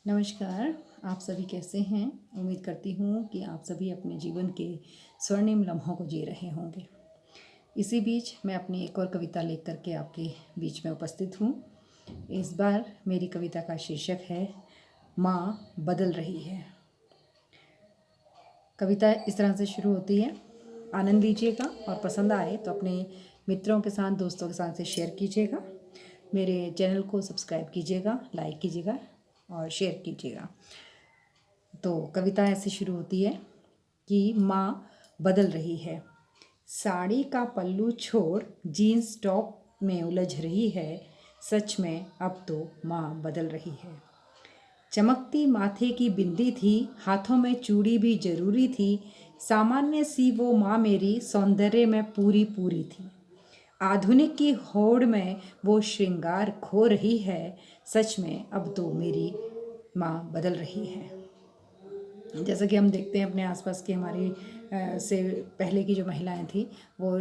नमस्कार। आप सभी कैसे हैं? उम्मीद करती हूँ कि आप सभी अपने जीवन के स्वर्णिम लम्हों को जी रहे होंगे। इसी बीच मैं अपनी एक और कविता लेकर के आपके बीच में उपस्थित हूँ। इस बार मेरी कविता का शीर्षक है माँ बदल रही है। कविता इस तरह से शुरू होती है। आनंद लीजिएगा और पसंद आए तो अपने मित्रों के साथ, दोस्तों के साथ से शेयर कीजिएगा। मेरे चैनल को सब्सक्राइब कीजिएगा, लाइक कीजिएगा और शेयर कीजिएगा। तो कविता ऐसे शुरू होती है कि माँ बदल रही है। साड़ी का पल्लू छोड़ जीन्स टॉप में उलझ रही है। सच में अब तो माँ बदल रही है। चमकती माथे की बिंदी थी, हाथों में चूड़ी भी जरूरी थी। सामान्य सी वो माँ मेरी सौंदर्य में पूरी पूरी थी। आधुनिक की होड़ में वो श्रृंगार खो रही है। सच में अब तो मेरी माँ बदल रही है। जैसा कि हम देखते हैं अपने आसपास की हमारी से पहले की जो महिलाएं थी वो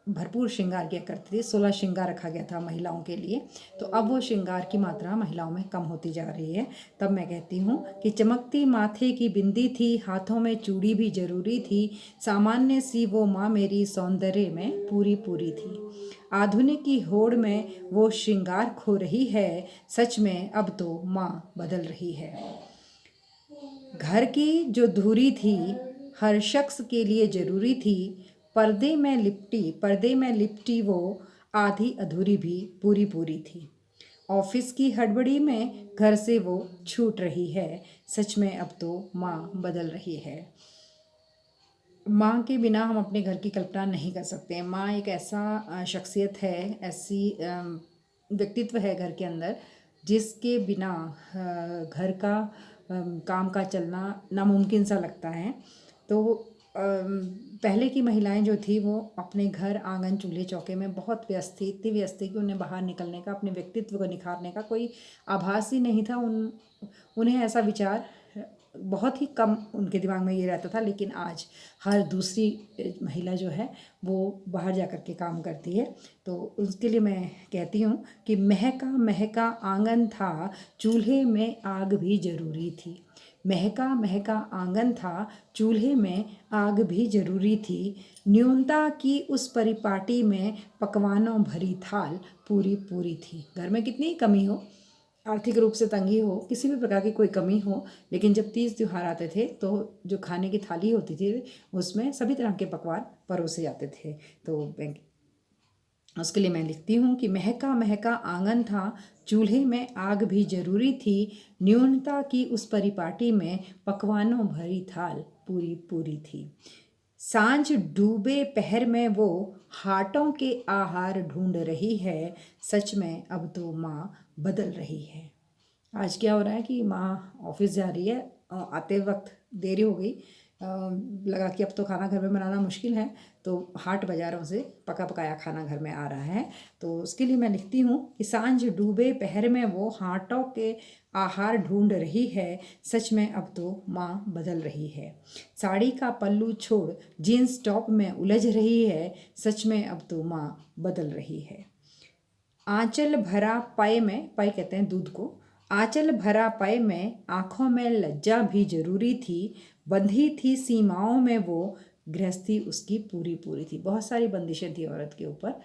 भरपूर श्रृंगार किया करती थी। 16 श्रृंगार रखा गया था महिलाओं के लिए। तो अब वो श्रृंगार की मात्रा महिलाओं में कम होती जा रही है। तब मैं कहती हूँ कि चमकती माथे की बिंदी थी, हाथों में चूड़ी भी जरूरी थी। सामान्य सी वो माँ मेरी सौंदर्य में पूरी पूरी थी। आधुनिक की होड़ में वो श्रृंगार खो रही है। सच में अब तो माँ बदल रही है। घर की जो धुरी थी हर शख्स के लिए ज़रूरी थी। पर्दे में लिपटी वो आधी अधूरी भी पूरी पूरी थी। ऑफिस की हड़बड़ी में घर से वो छूट रही है। सच में अब तो माँ बदल रही है। माँ के बिना हम अपने घर की कल्पना नहीं कर सकते। माँ एक ऐसा शख्सियत है, ऐसी व्यक्तित्व है घर के अंदर जिसके बिना घर का काम का चलना नामुमकिन सा लगता है। तो पहले की महिलाएं जो थी वो अपने घर आंगन चूल्हे चौके में बहुत व्यस्त थी, इतनी व्यस्त थी कि उन्हें बाहर निकलने का, अपने व्यक्तित्व को निखारने का कोई आभास ही नहीं था। उन्हें ऐसा विचार बहुत ही कम उनके दिमाग में ये रहता था। लेकिन आज हर दूसरी महिला जो है वो बाहर जा कर के काम करती है। तो उसके लिए मैं कहती हूँ कि महका महका आंगन था, चूल्हे में आग भी ज़रूरी थी। महका महका आंगन था, चूल्हे में आग भी ज़रूरी थी। न्यूनता की उस परिपाटी में पकवानों भरी थाल पूरी पूरी थी। घर में कितनी कमी हो, आर्थिक रूप से तंगी हो, किसी भी प्रकार की कोई कमी हो, लेकिन जब तीज त्यौहार आते थे तो जो खाने की थाली होती थी उसमें सभी तरह के पकवान परोसे जाते थे। तो उसके लिए मैं लिखती हूँ कि महका महका आंगन था, चूल्हे में आग भी जरूरी थी। न्यूनता की उस परिपाटी में पकवानों भरी थाल पूरी पूरी थी। सांझ डूबे पहर में वो हाटों के आहार ढूंढ रही है। सच में अब तो माँ बदल रही है। आज क्या हो रहा है कि माँ ऑफिस जा रही है, आते वक्त देरी हो गई, लगा कि अब तो खाना घर में बनाना मुश्किल है, तो हाट बाज़ारों से पका पकाया खाना घर में आ रहा है। तो उसके लिए मैं लिखती हूँ कि सांझ डूबे पहर में वो हाटों के आहार ढूंढ रही है। सच में अब तो माँ बदल रही है। साड़ी का पल्लू छोड़ जीन्स टॉप में उलझ रही है। सच में अब तो माँ बदल रही है। आंचल भरा पय में, पय कहते हैं दूध को, आंचल भरा पय में आंखों में लज्जा भी जरूरी थी। बंधी थी सीमाओं में वो गृहस्थी उसकी पूरी पूरी थी। बहुत सारी बंदिशें थी औरत के ऊपर।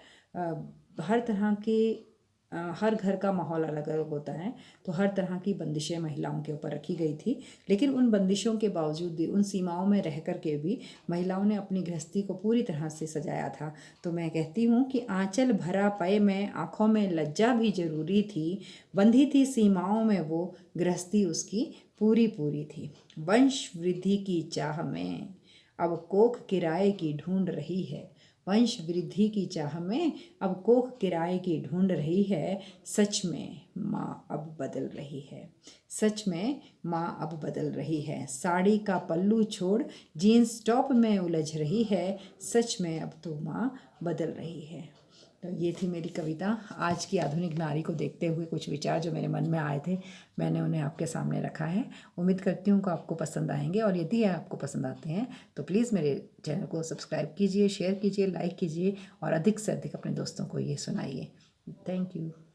हर तरह के हर घर का माहौल अलग अलग होता है, तो हर तरह की बंदिशें महिलाओं के ऊपर रखी गई थी। लेकिन उन बंदिशों के बावजूद भी, उन सीमाओं में रह कर के भी महिलाओं ने अपनी गृहस्थी को पूरी तरह से सजाया था। तो मैं कहती हूँ कि आंचल भरा पय में आँखों में लज्जा भी जरूरी थी। बंधी थी सीमाओं में वो गृहस्थी उसकी पूरी पूरी थी। वंश वृद्धि की चाह में अब कोख किराए की ढूंढ रही है। वंश वृद्धि की चाह में अब कोख किराए की ढूंढ रही है। सच में माँ अब बदल रही है। सच में माँ अब बदल रही है। साड़ी का पल्लू छोड़ जीन्स टॉप में उलझ रही है। सच में अब तो माँ बदल रही है। तो ये थी मेरी कविता। आज की आधुनिक नारी को देखते हुए कुछ विचार जो मेरे मन में आए थे, मैंने उन्हें आपके सामने रखा है। उम्मीद करती हूँ कि आपको पसंद आएंगे, और यदि आपको पसंद आते हैं तो प्लीज़ मेरे चैनल को सब्सक्राइब कीजिए, शेयर कीजिए, लाइक कीजिए और अधिक से अधिक अपने दोस्तों को ये सुनाइए। Thank you.